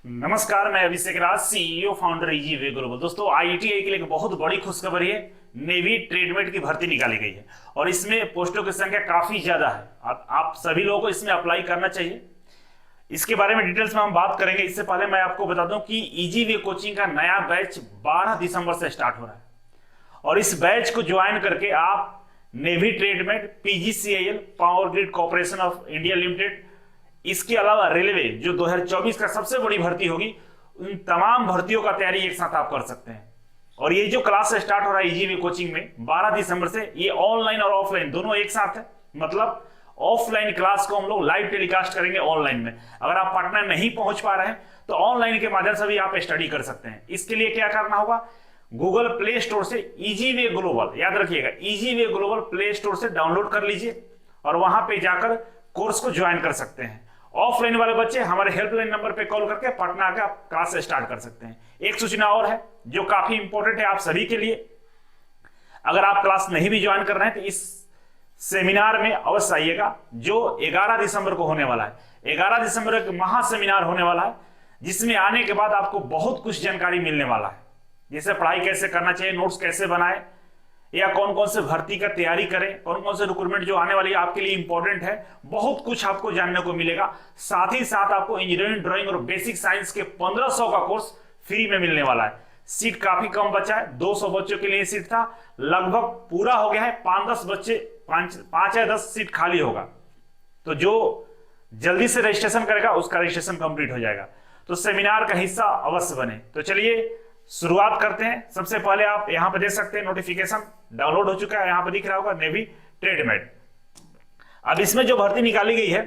नमस्कार, मैं अभिषेक राज, CEO founder Easyway global. दोस्तों, आईटीआई के लिए एक बहुत बड़ी खुशखबरी है। नेवी ट्रेडमेट की भर्ती निकाली गई है और इसमें पोस्टों की संख्या काफी ज्यादा है। आप सभी लोगों को इसमें अप्लाई करना चाहिए। इसके बारे में डिटेल्स में हम बात करेंगे। इससे पहले मैं आपको बता दूं कि ईजीवे कोचिंग का नया बैच 12 दिसंबर से स्टार्ट हो रहा है और इस बैच को ज्वाइन करके आप navy tradesman, PGCIL, power grid corporation of India limited, इसके अलावा रेलवे जो 2024 का सबसे बड़ी भर्ती होगी, उन तमाम भर्तियों का तैयारी एक साथ आप कर सकते हैं। और ये जो क्लास स्टार्ट हो रहा है ईजीवे कोचिंग में 12 दिसंबर से, ये ऑनलाइन और ऑफलाइन दोनों एक साथ है। मतलब ऑफलाइन क्लास को हम लोग लाइव टेलीकास्ट करेंगे ऑनलाइन में। अगर आप पटना नहीं पहुंच पा रहे हैं तो ऑनलाइन के माध्यम से भी आप स्टडी कर सकते हैं। इसके लिए क्या करना होगा, गूगल प्ले स्टोर से ईजीवे ग्लोबल, याद रखिएगा, ईजीवे ग्लोबल प्ले स्टोर से डाउनलोड कर लीजिए और वहां पे जाकर कोर्स को ज्वाइन कर सकते हैं। ऑफलाइन वाले बच्चे हमारे हेल्पलाइन नंबर पे कॉल करके पटना आकर आप क्लास स्टार्ट कर सकते हैं। एक सूचना और है जो काफी इंपॉर्टेंट है आप सभी के लिए। अगर आप क्लास नहीं भी ज्वाइन कर रहे हैं तो इस सेमिनार में अवश्य आइएगा, जो 11 दिसंबर को होने वाला है। 11 दिसंबर एक महा सेमिनार होने वाला है, जिसमें आने के बाद आपको बहुत कुछ जानकारी मिलने वाला है। जैसे पढ़ाई कैसे करना चाहिए, नोट्स कैसे बनाए, या कौन कौन से भर्ती का तैयारी करें, कौन कौन से रिक्रूटमेंट जो आने वाली है आपके लिए इंपॉर्टेंट है, बहुत कुछ आपको जानने को मिलेगा। साथ ही साथ आपको इंजीनियरिंग, ड्राइंग और बेसिक साइंस के 1500 का कोर्स फ्री में मिलने वाला है। सीट काफी कम बचा है, 200 बच्चों के लिए सीट था, लगभग पूरा हो गया है। 5 या 10 सीट खाली होगा, तो जो जल्दी से रजिस्ट्रेशन करेगा उसका रजिस्ट्रेशन कंप्लीट हो जाएगा। तो सेमिनार का हिस्सा अवश्य बने। तो चलिए शुरुआत करते हैं। सबसे पहले आप यहां पर देख सकते हैं नोटिफिकेशन डाउनलोड हो चुका है, यहां पर दिख रहा होगा नेवी ट्रेडमेट। अब इसमें जो भर्ती निकाली गई है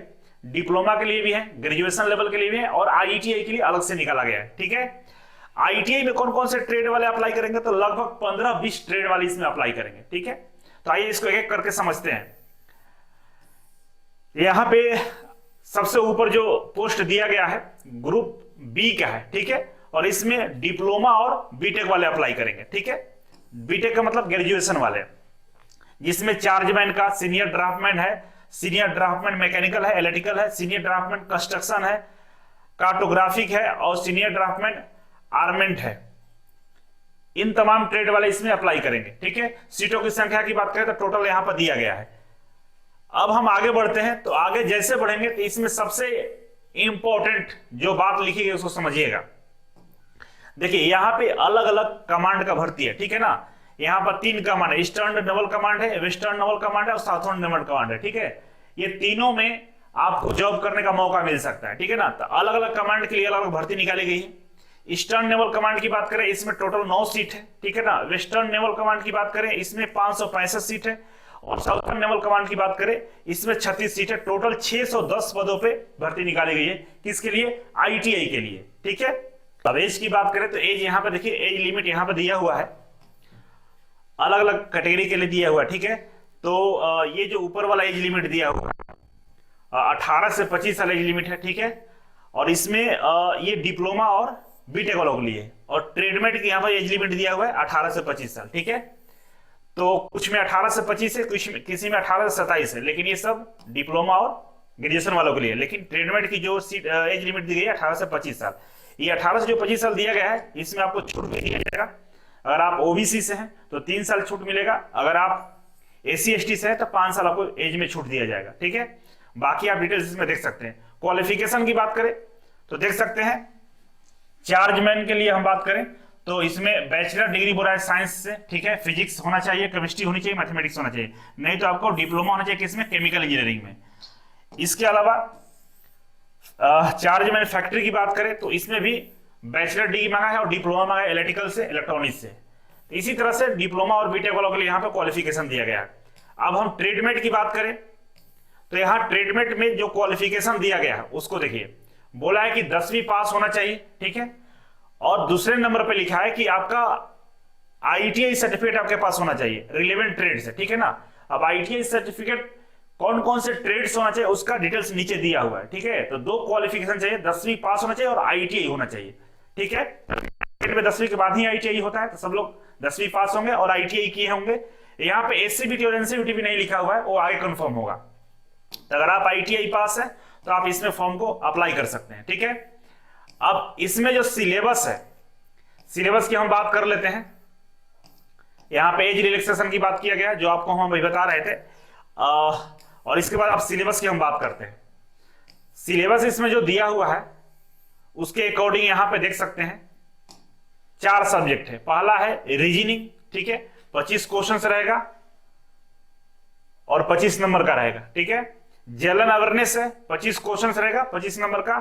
डिप्लोमा के लिए भी है, ग्रेजुएशन लेवल के लिए भी है और आईटीआई के लिए अलग से निकाला गया है। ठीक है, आईटीआई में कौन कौन से ट्रेड वाले अप्लाई करेंगे, तो लगभग 15-20 ट्रेड वाले इसमें अप्लाई करेंगे। ठीक है, तो आइए इसको एक एक करके समझते हैं। यहां पे सबसे ऊपर जो पोस्ट दिया गया है ग्रुप बी का है। ठीक है, और इसमें डिप्लोमा और बीटेक वाले अप्लाई करेंगे। ठीक है, बीटेक का मतलब ग्रेजुएशन वाले, जिसमें चार्जमैन का, सीनियर ड्राफ्टमैन है, सीनियर ड्राफ्टमैन मैकेनिकल है, इलेक्ट्रिकल है, सीनियर ड्राफ्टमैन कंस्ट्रक्शन है, कार्टोग्राफिक है और सीनियर ड्राफ्टमैन आर्मेंट है। इन तमाम ट्रेड वाले इसमें अप्लाई करेंगे। ठीक है, सीटों की संख्या की बात करें तो टोटल यहां पर दिया गया है। अब हम आगे बढ़ते हैं, तो आगे जैसे बढ़ेंगे तो इसमें सबसे इंपॉर्टेंट जो बात लिखी गई उसको समझिएगा। देखिए यहां पे अलग अलग कमांड का भर्ती है। ठीक है ना, यहां पर 3 कमांड है, ईस्टर्न नेवल कमांड है, वेस्टर्न नेवल कमांड है और साउथर्न नेवल कमांड है। ठीक है, ये तीनों में आपको जॉब करने का मौका मिल सकता है। ठीक है ना, तो अलग अलग कमांड के लिए अलग अलग भर्ती निकाली गई है। ईस्टर्न नेवल कमांड की बात करें, इसमें टोटल 9 सीट है। ठीक है ना, वेस्टर्न नेवल कमांड की बात करें, इसमें 565 सीट है और साउथर्न नेवल कमांड की बात करें, इसमें 36 सीट है। टोटल 610 पदों पे भर्ती निकाली गई है। किसके लिए, आईटीआई के लिए। ठीक है, अब एज की बात करें तो एज यहां पर देखिए, एज लिमिट यहां पर दिया हुआ है, अलग अलग कैटेगरी के लिए दिया हुआ है। ठीक है, तो ये जो ऊपर वाला एज लिमिट दिया हुआ है 18 से 25 साल एज लिमिट है। ठीक है, और इसमें ये डिप्लोमा और बीटेक वालों के लिए, और ट्रेडमेट की यहां पर एज लिमिट दिया हुआ है 18 से 25 साल। ठीक है, तो कुछ में 18 से 25 है, किसी में 18 से 27 है, लेकिन ये सब डिप्लोमा और ग्रेजुएशन वालों के लिए। लेकिन ट्रेडमेट की जो एज लिमिट दी गई है 18 से 25 साल। ये 18 से जो 25 साल दिया गया है, इसमें आपको छूट भी दिया जाएगा। अगर आप ओबीसी से हैं तो 3 साल छूट मिलेगा, अगर आप एससी एसटी से हैं तो 5 साल आपको एज में छूट दिया जाएगा। ठीक है, बाकी आप डिटेल्स इसमें देख सकते हैं। क्वालिफिकेशन की बात करें तो देख सकते हैं, चार्जमैन के लिए हम बात करें तो इसमें बैचलर डिग्री बोला है साइंस से। ठीक है, फिजिक्स होना चाहिए, केमिस्ट्री होनी चाहिए, मैथमेटिक्स होना चाहिए, नहीं तो आपको डिप्लोमा होना चाहिए किसमें, केमिकल इंजीनियरिंग में। इसके अलावा चार्जमैन फैक्ट्री की बात करें तो इसमें भी बैचलर डिग्री मांगा है और डिप्लोमा मांगा है इलेक्ट्रिकल से, इलेक्ट्रॉनिक्स से। तो इसी तरह से डिप्लोमा और बीटेक वालों के लिए यहाँ पे क्वालिफिकेशन दिया गया है। अब हम ट्रेडमेट की बात करें तो यहाँ ट्रेडमेट में जो क्वालिफिकेशन दिया गया है उसको देखिए, बोला है कि 10वीं पास होना चाहिए। ठीक है, और दूसरे नंबर पे लिखा है कि आपका आईटीआई सर्टिफिकेट आपके पास होना चाहिए रिलेवेंट ट्रेड से। ठीक है ना, अब आईटीआई सर्टिफिकेट कौन कौन से ट्रेड्स होना चाहिए उसका डिटेल्स नीचे दिया हुआ है। ठीक है, तो 2 क्वालिफिकेशन चाहिए, 10वीं पास होना चाहिए और आईटीआई होना चाहिए। ठीक है, में 10वीं के बाद ही आईटीआई होता है, तो सब लोग 10वीं पास होंगे और आईटीआई किए होंगे। यहाँ पे एससीबीटी और एनसीबीटी भी नहीं लिखा हुआ है, वो आगे कंफर्म होगा। तो अगर आप आईटीआई पास है तो आप इसमें फॉर्म को अप्लाई कर सकते हैं। ठीक है, अब इसमें जो सिलेबस है, सिलेबस की हम बात कर लेते हैं। यहां पे एज रिलैक्सेशन की बात किया गया है जो आपको हम अभी बता रहे थे, और इसके बाद अब सिलेबस की हम बात करते हैं। सिलेबस इसमें जो दिया हुआ है उसके अकॉर्डिंग यहां पे देख सकते हैं 4 सब्जेक्ट है। पहला है रीजनिंग, ठीक है, 25 क्वेश्चंस रहेगा और 25 नंबर का रहेगा, ठीक है। जनरल अवेयरनेस है, 25 क्वेश्चंस रहेगा, 25 नंबर का।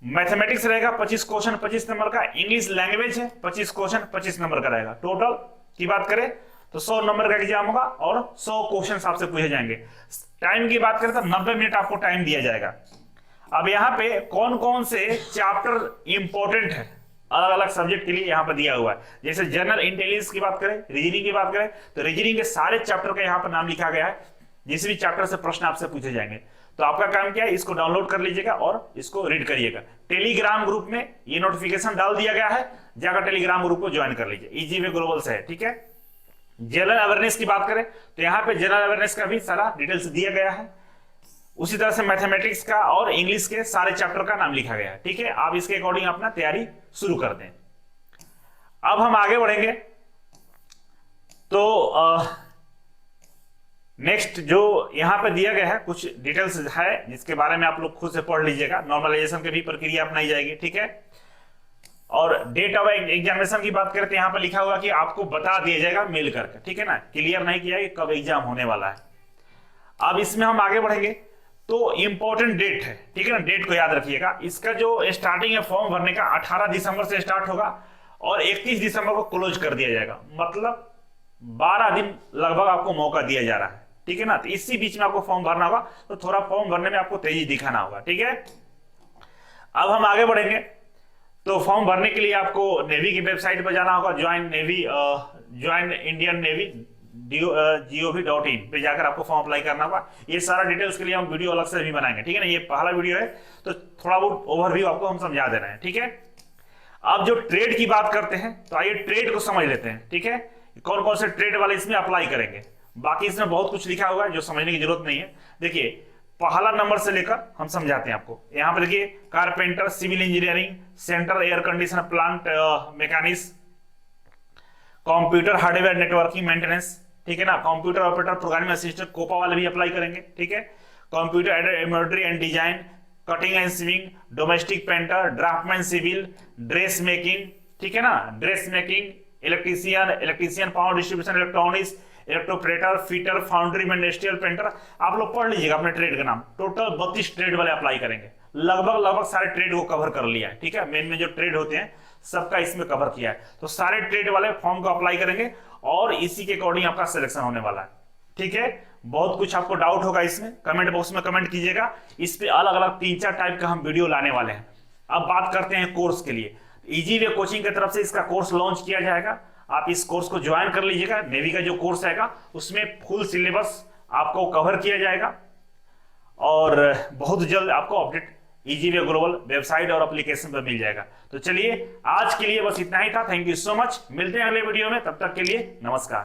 मैथमेटिक्स रहेगा 25 क्वेश्चन, 25 नंबर का। इंग्लिश लैंग्वेज है 25 क्वेश्चन, 25 नंबर का रहेगा। टोटल की बात करें तो 100 नंबर का एग्जाम होगा और 100 क्वेश्चन आपसे पूछे जाएंगे। टाइम की बात करें तो 90 मिनट आपको टाइम दिया जाएगा। अब यहाँ पे कौन कौन से चैप्टर इंपॉर्टेंट है अलग अलग सब्जेक्ट के लिए यहाँ पर दिया हुआ है। जैसे जनरल इंटेलिजेंस की बात करें, रीजनिंग की बात करें तो रीजनिंग के सारे चैप्टर का यहाँ पर नाम लिखा गया है। जिस भी चैप्टर से प्रश्न आपसे पूछे जाएंगे तो आपका काम क्या है, इसको डाउनलोड कर लीजिएगा और इसको रीड करिएगा। टेलीग्राम ग्रुप में ये नोटिफिकेशन डाल दिया गया है, जाकर टेलीग्राम ग्रुप को ज्वाइन कर लीजिए। इजी वे ग्लोबल से है, ठीक है। जनरल अवेयरनेस की बात करें तो यहाँ पे जनरल अवेयरनेस का भी सारा डिटेल्स दिया गया है। उसी तरह से मैथमेटिक्स का और इंग्लिश के सारे चैप्टर का नाम लिखा गया है, ठीक है। आप इसके अकॉर्डिंग अपना तैयारी शुरू कर दें। अब हम आगे बढ़ेंगे तो नेक्स्ट जो यहां पे दिया गया है कुछ डिटेल्स है जिसके बारे में आप लोग खुद से पढ़ लीजिएगा। नॉर्मलाइजेशन की भी प्रक्रिया अपनाई जाएगी, ठीक है। और डेट ऑफ एग्जामिनेशन की बात करें तो यहां पर लिखा हुआ कि आपको बता दिया जाएगा मेल करके, ठीक है ना। क्लियर नहीं किया कि कब एग्जाम होने वाला है। अब इसमें हम आगे बढ़ेंगे तो इंपॉर्टेंट डेट है, ठीक है ना। डेट को याद रखिएगा। इसका जो स्टार्टिंग है फॉर्म भरने का 18 दिसंबर से स्टार्ट होगा और 31 दिसंबर को क्लोज कर दिया जाएगा। मतलब 12 दिन लगभग आपको मौका दिया जा रहा है, ठीक है ना। तो इसी बीच में आपको फॉर्म भरना होगा, तो थोड़ा फॉर्म भरने में आपको तेजी दिखाना होगा, ठीक है। अब हम आगे बढ़ेंगे तो फॉर्म भरने के लिए आपको नेवी की वेबसाइट पर जाना होगा, ज्वाइन इंडियन नेवी gov.in पे जाकर आपको फॉर्म अप्लाई करना होगा। ये सारा डिटेल्स के लिए हम वीडियो अलग से भी बनाएंगे, ठीक है ना। ये पहला वीडियो है तो थोड़ा बहुत ओवरव्यू आपको हम समझा दे रहे हैं, ठीक है। अब जो ट्रेड की बात करते हैं तो आइए ट्रेड को समझ लेते हैं, ठीक है। कौन कौन से ट्रेड वाले इसमें अप्लाई करेंगे। बाकी इसमें बहुत कुछ लिखा हुआ है जो समझने की जरूरत नहीं है। देखिए पहला नंबर से लेकर हम समझाते हैं आपको। यहाँ पे देखिए carpenter, civil engineering, central air conditioner plant machinist, computer hardware networking maintenance, ठीक है ना। Computer operator, programming assistant, COPA वाले भी अप्लाई करेंगे, ठीक है। Computer embroidery and design, cutting and sewing, domestic painter, draughtsman civil, dress making, ठीक है ना। Dress making, electrician power distribution, electronics, electroplater, fitter, foundryman industrial painter. आप लोग पढ़ लीजिएगा अपने ट्रेड का नाम। टोटल 32 ट्रेड वाले अप्लाई करेंगे। लगभग सारे ट्रेड को कवर कर लिया है, ठीक है। मेन में जो ट्रेड होते हैं सबका इसमें कवर किया है। तो सारे ट्रेड वाले फॉर्म को अप्लाई करेंगे और इसी के अकॉर्डिंग आपका सिलेक्शन होने वाला है, ठीक है। बहुत कुछ आपको डाउट होगा इसमें, कमेंट बॉक्स में कमेंट कीजिएगा। इस पे अलग अलग 3-4 टाइप का हम वीडियो लाने वाले हैं। अब बात करते हैं कोर्स के लिए। इजी वे कोचिंग की तरफ से इसका कोर्स लॉन्च किया जाएगा। आप इस कोर्स को ज्वाइन कर लीजिएगा। नेवी का जो कोर्स आएगा उसमें फुल सिलेबस आपको कवर किया जाएगा और बहुत जल्द आपको update easy way global website और एप्लीकेशन पर मिल जाएगा। तो चलिए आज के लिए बस इतना ही था। Thank you so much. मिलते हैं अगले वीडियो में, तब तक के लिए नमस्कार।